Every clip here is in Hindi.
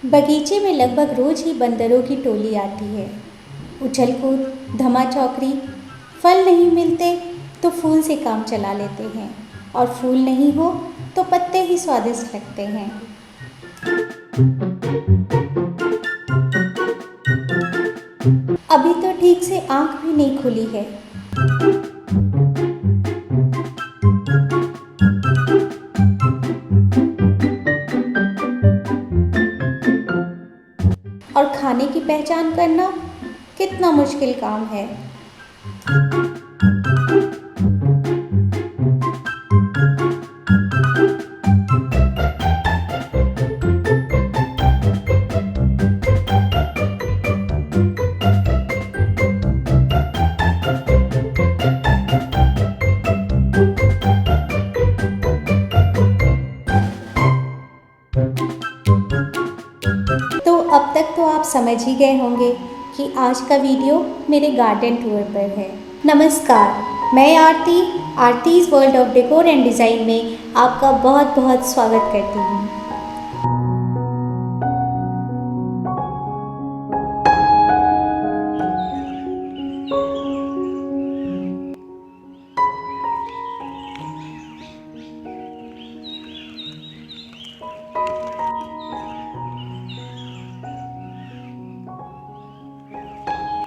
बगीचे में लगभग रोज ही बंदरों की टोली आती है। उछल कूद, धमा चौकड़ी। फल नहीं मिलते तो फूल से काम चला लेते हैं, और फूल नहीं हो तो पत्ते ही स्वादिष्ट लगते हैं। अभी तो ठीक से आंख भी नहीं खुली है। और खाने की पहचान करना कितना मुश्किल काम है। तो अब तक तो आप समझ ही गए होंगे कि आज का वीडियो मेरे गार्डन टूर पर है। नमस्कार, मैं Aarti, Aarti's world of decor and design में आपका बहुत बहुत स्वागत करती हूँ।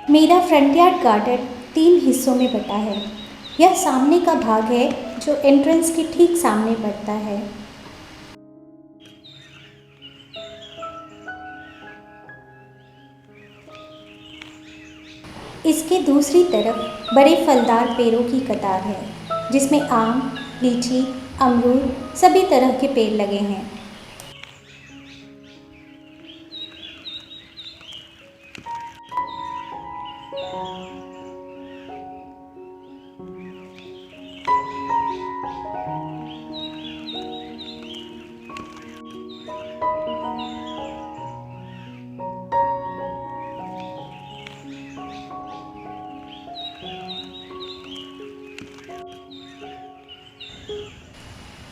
मेरा फ्रंट यार्ड गार्डन 3 हिस्सों में बटा है। यह सामने का भाग है जो एंट्रेंस के ठीक सामने पड़ता है। इसके दूसरी तरफ बड़े फलदार पेड़ों की कतार है, जिसमें आम, लीची, अमरूद सभी तरह के पेड़ लगे हैं।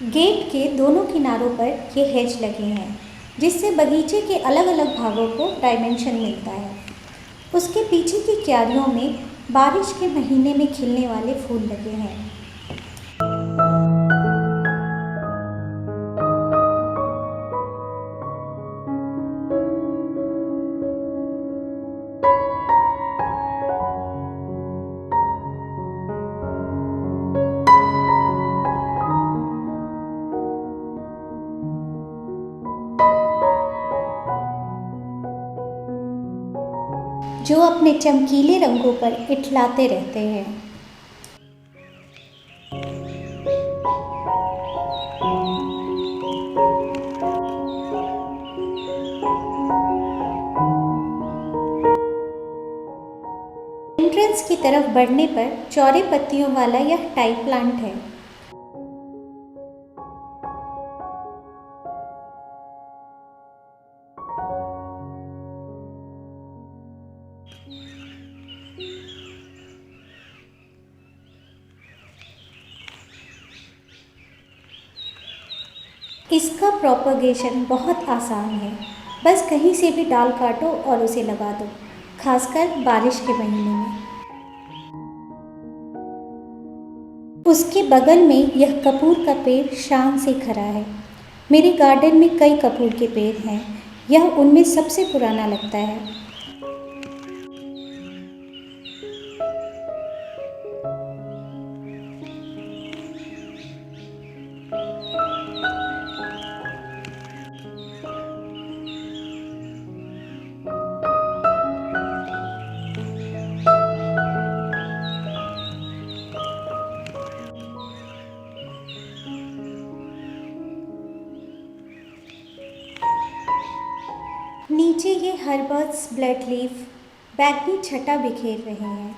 गेट के दोनों किनारों पर ये हेज लगे हैं, जिससे बगीचे के अलग अलग भागों को डायमेंशन मिलता है। उसके पीछे की क्यारियों में बारिश के महीने में खिलने वाले फूल लगे हैं। जो अपने चमकीले रंगों पर इठलाते रहते हैं। एंट्रेंस की तरफ बढ़ने पर चौड़े पत्तियों वाला यह टाइप प्लांट है। इसका प्रोपगेशन बहुत आसान है। बस कहीं से भी डाल काटो और उसे लगा दो, खासकर बारिश के महीने में। उसके बगल में यह कपूर का पेड़ शान से खड़ा है। मेरे गार्डन में कई कपूर के पेड़ हैं। यह उनमें सबसे पुराना लगता है। नीचे ये हर्बर्ट्स ब्लड लीफ बैंगनी छटा बिखेर रहे हैं।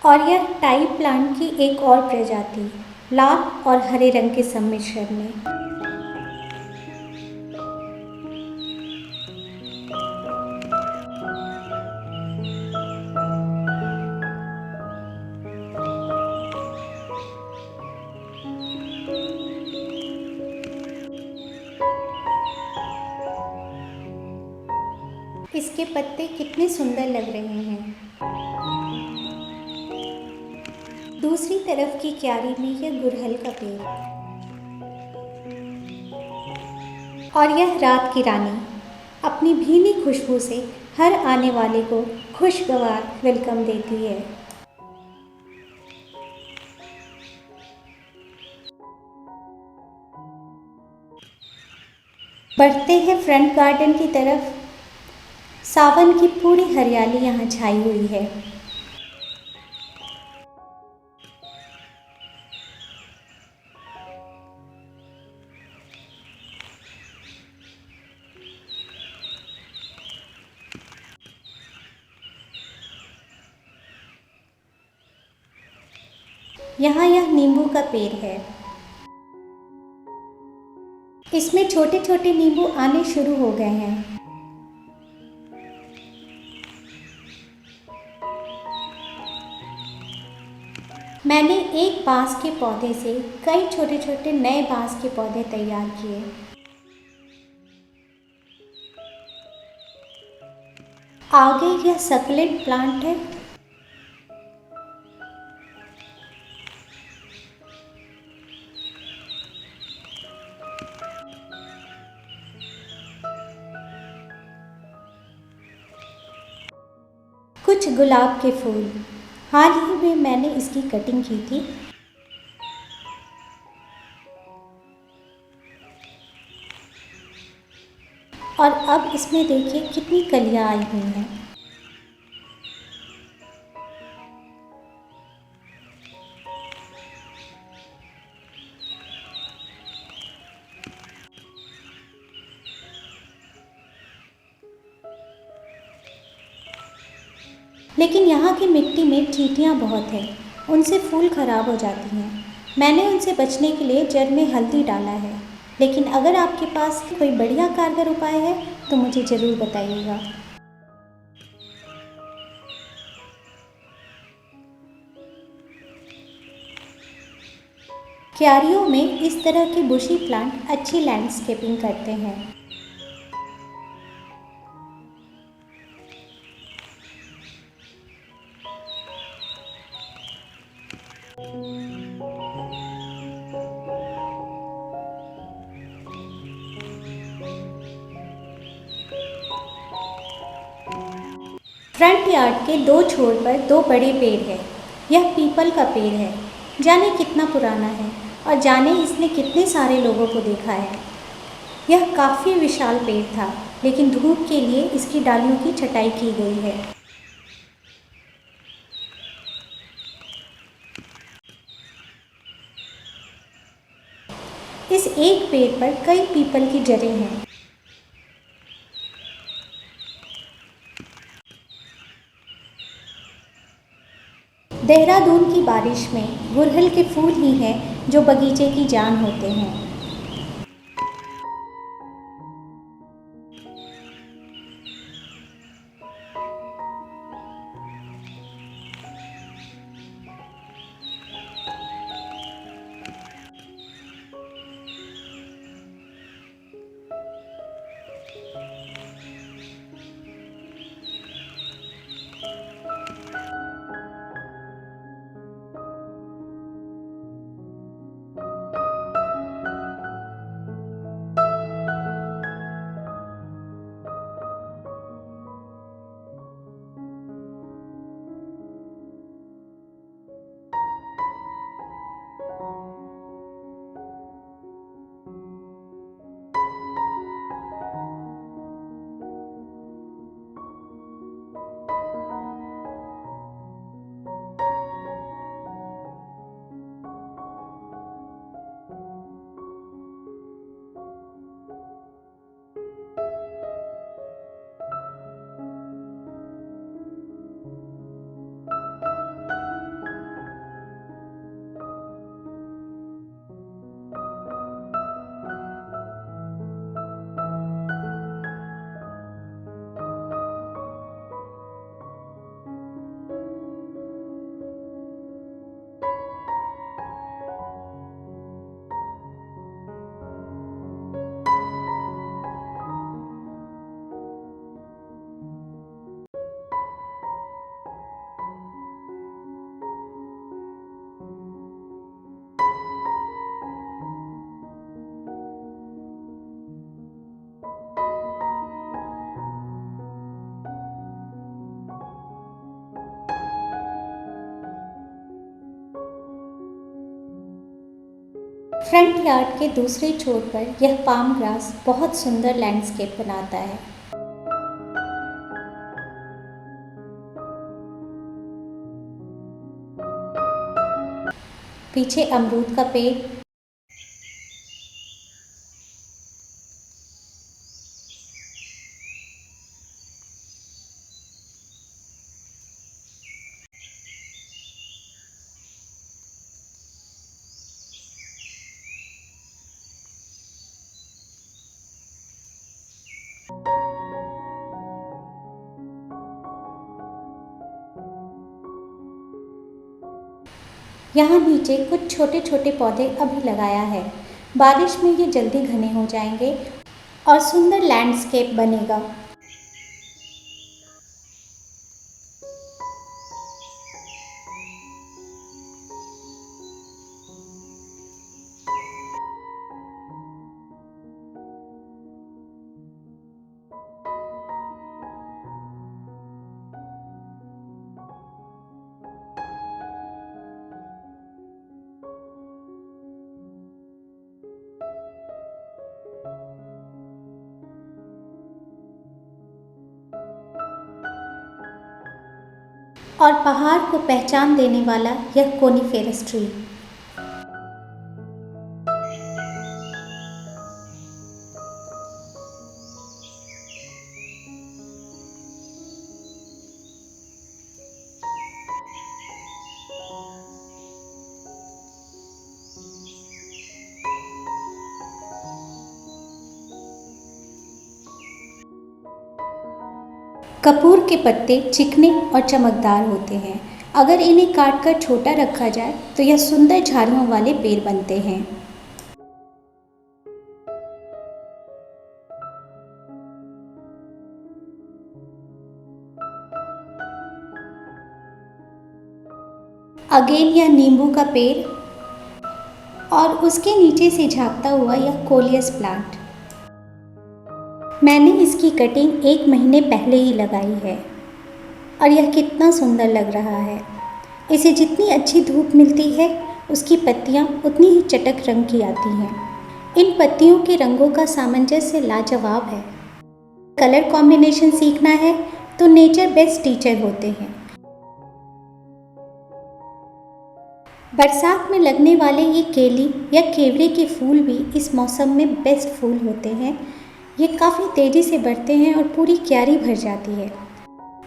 और यह टाइप प्लांट की एक और प्रजाति लाल और हरे रंग के सम्मिश्रण में। इसके पत्ते कितने सुंदर लग रहे हैं। दूसरी तरफ की क्यारी में यह गुड़हल का पेड़ और यह रात की रानी अपनी भीनी खुशबू से हर आने वाले को खुशगवार वेलकम देती है। बढ़ते हैं फ्रंट गार्डन की तरफ। सावन की पूरी हरियाली यहाँ छाई हुई है। यहाँ यह नींबू का पेड़ है। इसमें छोटे छोटे नींबू आने शुरू हो गए हैं। मैंने एक बांस के पौधे से कई छोटे छोटे नए बांस के पौधे तैयार किए। आगे यह सक्लेंट प्लांट है। कुछ गुलाब के फूल, हाल ही में मैंने इसकी कटिंग की थी। और अब इसमें देखिए कितनी कलियां आई हुई हैं। लेकिन यहाँ की मिट्टी में चींटियाँ बहुत हैं, उनसे फूल खराब हो जाती हैं। मैंने उनसे बचने के लिए जड़ में हल्दी डाला है। लेकिन अगर आपके पास कोई बढ़िया कारगर उपाय है तो मुझे ज़रूर बताइएगा। क्यारियों में इस तरह के बुशी प्लांट अच्छी लैंडस्केपिंग करते हैं। फ्रंट यार्ड के दो छोर पर दो बड़े पेड़ हैं। यह पीपल का पेड़ है। जाने कितना पुराना है और जाने इसने कितने सारे लोगों को देखा है। यह काफ़ी विशाल पेड़ था, लेकिन धूप के लिए इसकी डालियों की छटाई की गई है। इस एक पेड़ पर कई पीपल की जड़ें हैं। देहरादून की बारिश में गुड़हल के फूल ही हैं जो बगीचे की जान होते हैं। फ्रंट यार्ड के दूसरे छोर पर यह पाम ग्रास बहुत सुंदर लैंडस्केप बनाता है। पीछे अमरूद का पेड़, यहाँ नीचे कुछ छोटे छोटे पौधे अभी लगाया है। बारिश में ये जल्दी घने हो जाएंगे और सुंदर लैंडस्केप बनेगा। और पहाड़ को पहचान देने वाला यह कोनीफेरस ट्री। कपूर के पत्ते चिकने और चमकदार होते हैं। अगर इन्हें काटकर छोटा रखा जाए तो यह सुंदर झाड़ियों वाले पेड़ बनते हैं। अगेन यह नींबू का पेड़ और उसके नीचे से झांकता हुआ यह कोलियस प्लांट। मैंने इसकी कटिंग 1 महीने पहले ही लगाई है और यह कितना सुंदर लग रहा है। इसे जितनी अच्छी धूप मिलती है उसकी पत्तियां उतनी ही चटक रंग की आती हैं। इन पत्तियों के रंगों का सामंजस्य लाजवाब है। कलर कॉम्बिनेशन सीखना है तो नेचर बेस्ट टीचर होते हैं। बरसात में लगने वाले ये केली या केवड़े के फूल भी इस मौसम में बेस्ट फूल होते हैं। ये काफ़ी तेज़ी से बढ़ते हैं और पूरी क्यारी भर जाती है।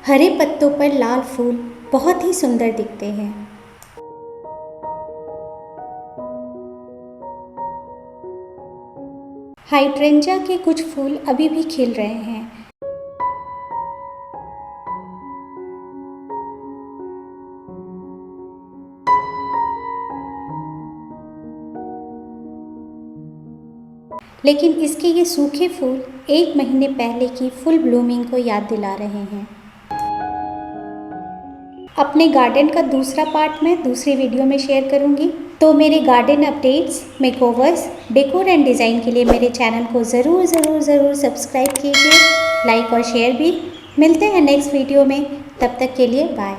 हरे पत्तों पर लाल फूल बहुत ही सुंदर दिखते हैं। हाइड्रेंजा के कुछ फूल अभी भी खिल रहे हैं। लेकिन इसके ये सूखे फूल 1 महीने पहले की फुल ब्लूमिंग को याद दिला रहे हैं। अपने गार्डन का दूसरा पार्ट मैं दूसरी वीडियो में शेयर करूंगी। तो मेरे garden updates, makeovers, decor and design के लिए मेरे चैनल को ज़रूर सब्सक्राइब कीजिए, लाइक और शेयर भी। मिलते हैं नेक्स्ट वीडियो में, तब तक के लिए बाय।